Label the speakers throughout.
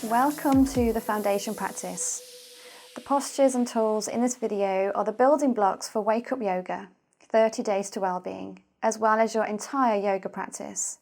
Speaker 1: Welcome to the foundation practice. The postures and tools in this video are the building blocks for Wake Up Yoga, 30 Days to Wellbeing, as well as your entire yoga practice.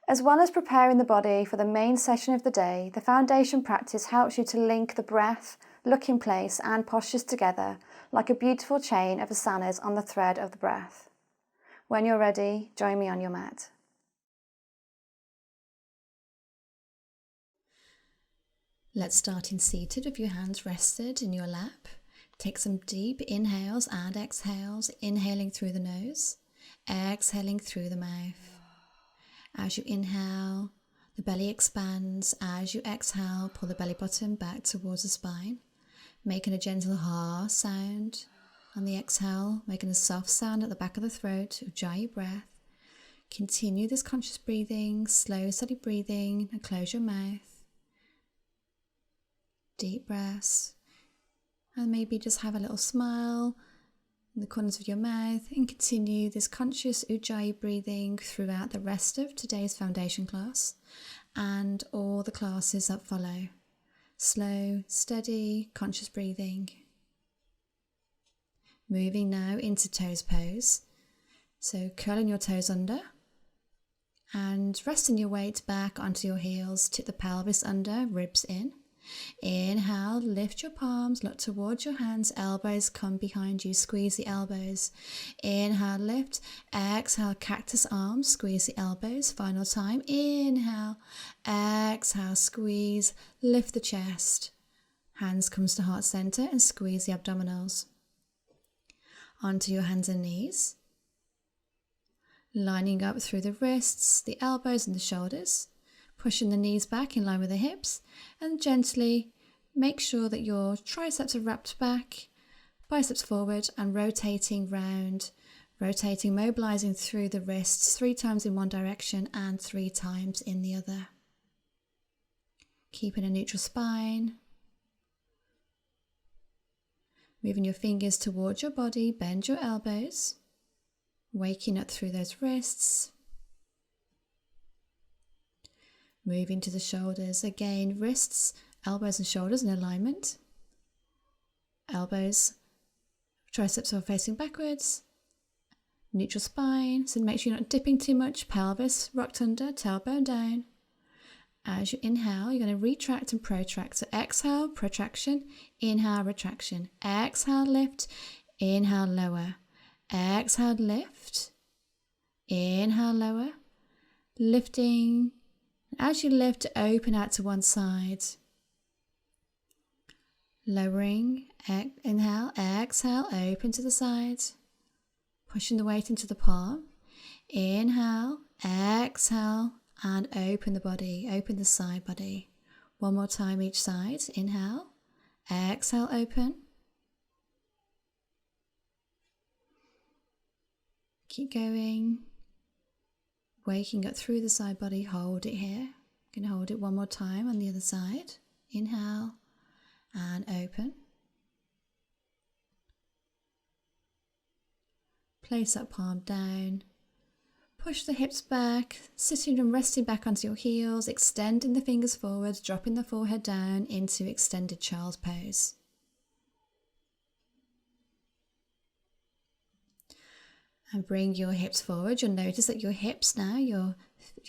Speaker 1: As well as preparing the body for the main session of the day, the foundation practice helps you to link the breath, look in place and postures together like a beautiful chain of asanas on the thread of the breath. When you're ready, join me on your mat.
Speaker 2: Let's start in seated with your hands rested in your lap. Take some deep inhales and exhales, inhaling through the nose, exhaling through the mouth. As you inhale, the belly expands. As you exhale, pull the belly button back towards the spine, making a gentle ha sound. On the exhale, making a soft sound at the back of the throat, ujjayi breath. Continue this conscious breathing, slow, steady breathing, and close your mouth. Deep breaths, and maybe just have a little smile in the corners of your mouth and continue this conscious ujjayi breathing throughout the rest of today's foundation class and all the classes that follow. Slow, steady, conscious breathing. Moving now into toes pose. So curling your toes under and resting your weight back onto your heels, tip the pelvis under, ribs in. Inhale, lift your palms, look towards your hands, elbows come behind you, squeeze the elbows. Inhale, lift, exhale, cactus arms, squeeze the elbows. Final time, inhale, exhale, squeeze, lift the chest. Hands comes to heart center and squeeze the abdominals. Onto your hands and knees. Lining up through the wrists, the elbows and the shoulders. Pushing the knees back in line with the hips and gently make sure that your triceps are wrapped back, biceps forward and rotating round, mobilizing through the wrists 3 times in one direction and 3 times in the other. Keeping a neutral spine. Moving your fingers towards your body, bend your elbows, waking up through those wrists. Moving to the shoulders, again, wrists, elbows and shoulders in alignment. Elbows, triceps are facing backwards. Neutral spine, so make sure you're not dipping too much. Pelvis rocked under, tailbone down. As you inhale, you're going to retract and protract. So exhale, protraction, inhale, retraction. Exhale, lift, inhale, lower. Exhale, lift, inhale, lower. Lifting. As you lift, open out to one side. Lowering, inhale, exhale, open to the side. Pushing the weight into the palm. Inhale, exhale, and open the body, open the side body. One more time each side. Inhale, exhale, open. Keep going. Waking up through the side body, hold it here. You can hold it one more time on the other side. Inhale and open. Place that palm down. Push the hips back, sitting and resting back onto your heels, extending the fingers forward, dropping the forehead down into extended child's pose. And bring your hips forward. You'll notice that your hips now, your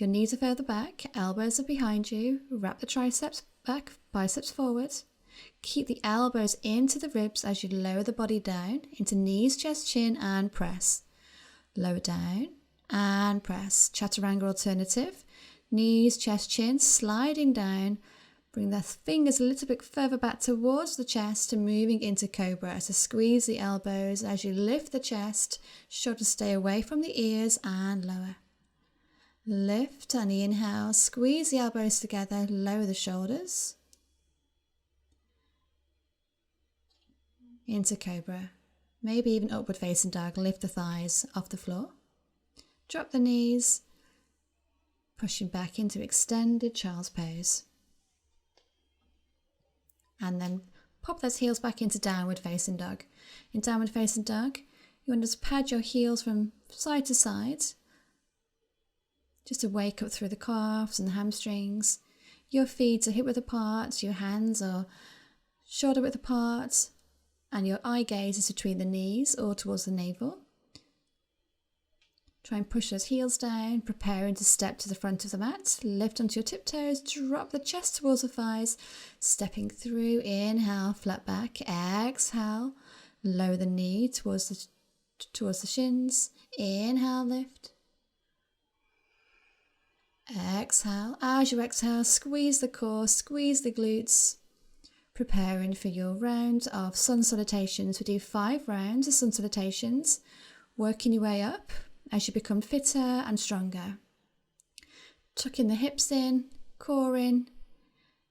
Speaker 2: knees are further back, elbows are behind you. Wrap the triceps back, biceps forward. Keep the elbows into the ribs as you lower the body down into knees, chest, chin and press. Lower down and press. Chaturanga alternative. Knees, chest, chin, sliding down. Bring the fingers a little bit further back towards the chest and moving into cobra. So squeeze the elbows as you lift the chest. Shoulders stay away from the ears and lower. Lift on the inhale. Squeeze the elbows together. Lower the shoulders. Into cobra. Maybe even upward facing dog. Lift the thighs off the floor. Drop the knees. Pushing back into extended child's pose. And then pop those heels back into downward facing dog. In downward facing dog, you want to just pad your heels from side to side. just to wake up through the calves and the hamstrings. Your feet are hip width apart, your hands are shoulder width apart, and your eye gaze is between the knees or towards the navel. Try and push those heels down, preparing to step to the front of the mat. Lift onto your tiptoes, drop the chest towards the thighs, stepping through. Inhale, flat back. Exhale, lower the knee towards the shins. Inhale, lift. Exhale. As you exhale, squeeze the core, squeeze the glutes. Preparing for your round of sun salutations. We do 5 rounds of sun salutations, working your way up as you become fitter and stronger. Tucking the hips in, core in.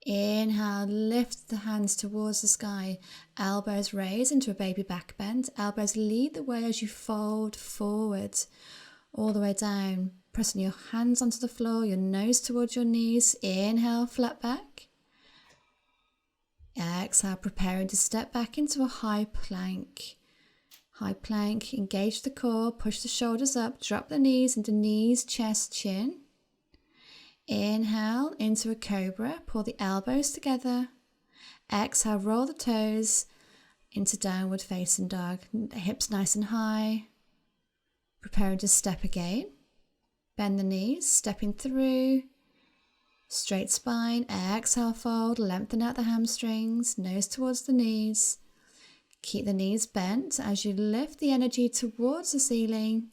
Speaker 2: Inhale, lift the hands towards the sky. Elbows raise into a baby back bend. Elbows lead the way as you fold forward, all the way down. Pressing your hands onto the floor, your nose towards your knees. Inhale, flat back. Exhale, preparing to step back into a high plank. High plank, engage the core, push the shoulders up, drop the knees into knees, chest, chin. Inhale into a cobra, pull the elbows together. Exhale, roll the toes into downward facing dog. Hips nice and high. Preparing to step again. Bend the knees, stepping through. Straight spine, exhale, fold, lengthen out the hamstrings, nose towards the knees. Keep the knees bent as you lift the energy towards the ceiling.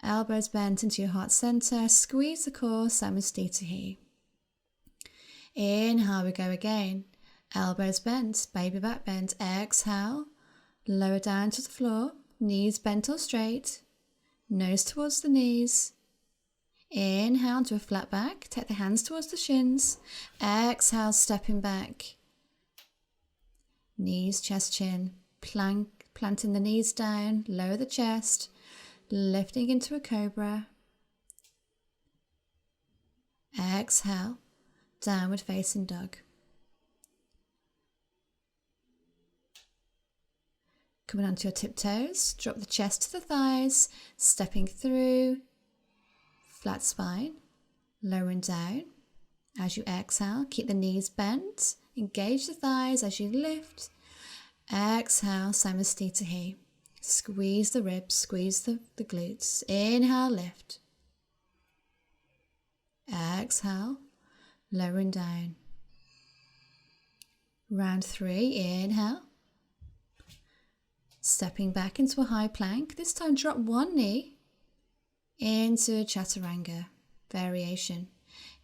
Speaker 2: Elbows bent into your heart center. Squeeze the core, Samastitihi. Inhale, we go again. Elbows bent, baby back bent. Exhale, lower down to the floor. Knees bent or straight. Nose towards the knees. Inhale to a flat back. Take the hands towards the shins. Exhale, stepping back. Knees, chest, chin. Plank, planting the knees down. Lower the chest. Lifting into a cobra. Exhale, downward facing dog. Coming onto your tiptoes, drop the chest to the thighs, stepping through, flat spine, lowering down. As you exhale, keep the knees bent, engage the thighs as you lift. Exhale, Samastitihi. Squeeze the ribs, squeeze the glutes. Inhale, lift. Exhale, lowering down. Round 3, inhale. Stepping back into a high plank. This time drop one knee into chaturanga variation.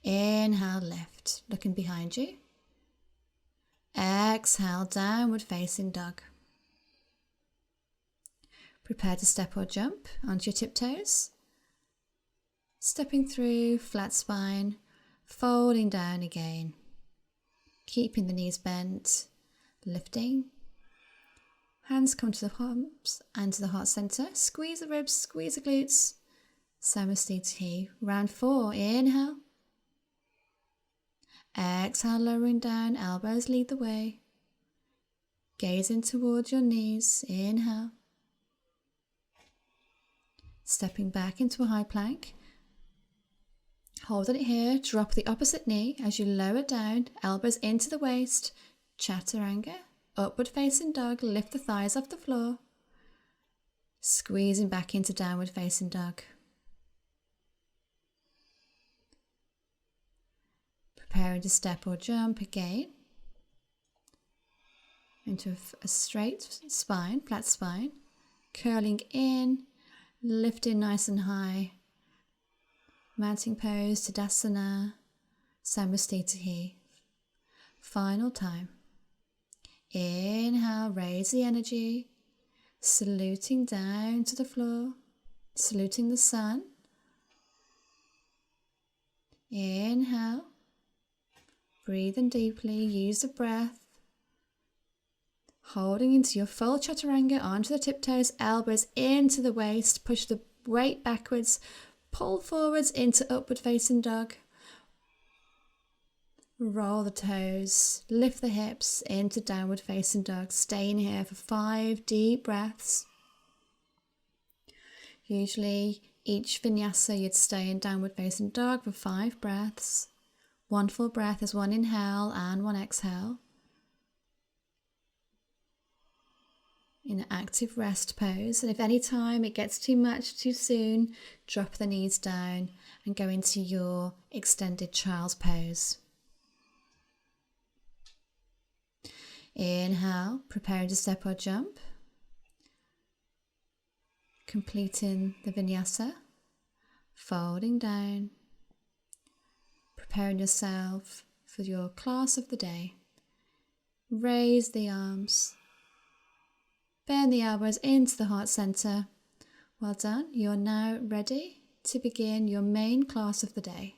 Speaker 2: Inhale, lift. Looking behind you. Exhale, downward facing dog. Prepare to step or jump onto your tiptoes. Stepping through, flat spine, folding down again. Keeping the knees bent, lifting. Hands come to the palms and to the heart center. Squeeze the ribs, squeeze the glutes. Samastitihi. Round 4, inhale. Exhale, lowering down, elbows lead the way. Gazing towards your knees, inhale. Stepping back into a high plank. Holding it here, drop the opposite knee as you lower down, elbows into the waist, chaturanga, upward facing dog, lift the thighs off the floor, squeezing back into downward facing dog. Preparing to step or jump again into a straight spine, flat spine, curling in, lifting nice and high. Mounting pose, Tadasana, Samastitihi. Final time. Inhale, raise the energy, saluting down to the floor, saluting the sun. Inhale, breathe in deeply, use the breath. Holding into your full chaturanga onto the tiptoes, elbows into the waist, push the weight backwards, pull forwards into upward facing dog. Roll the toes, lift the hips into downward facing dog. Staying here for 5 deep breaths. Usually Each vinyasa you'd stay in downward facing dog for 5 breaths. 1 full breath is 1 inhale and 1 exhale. In an active rest pose, and if any time it gets too much too soon, drop the knees down and go into your extended child's pose. Inhale, preparing to step or jump, completing the vinyasa, folding down, preparing yourself for your class of the day. Raise the arms. Bend the elbows into the heart center. Well done. You're now ready to begin your main class of the day.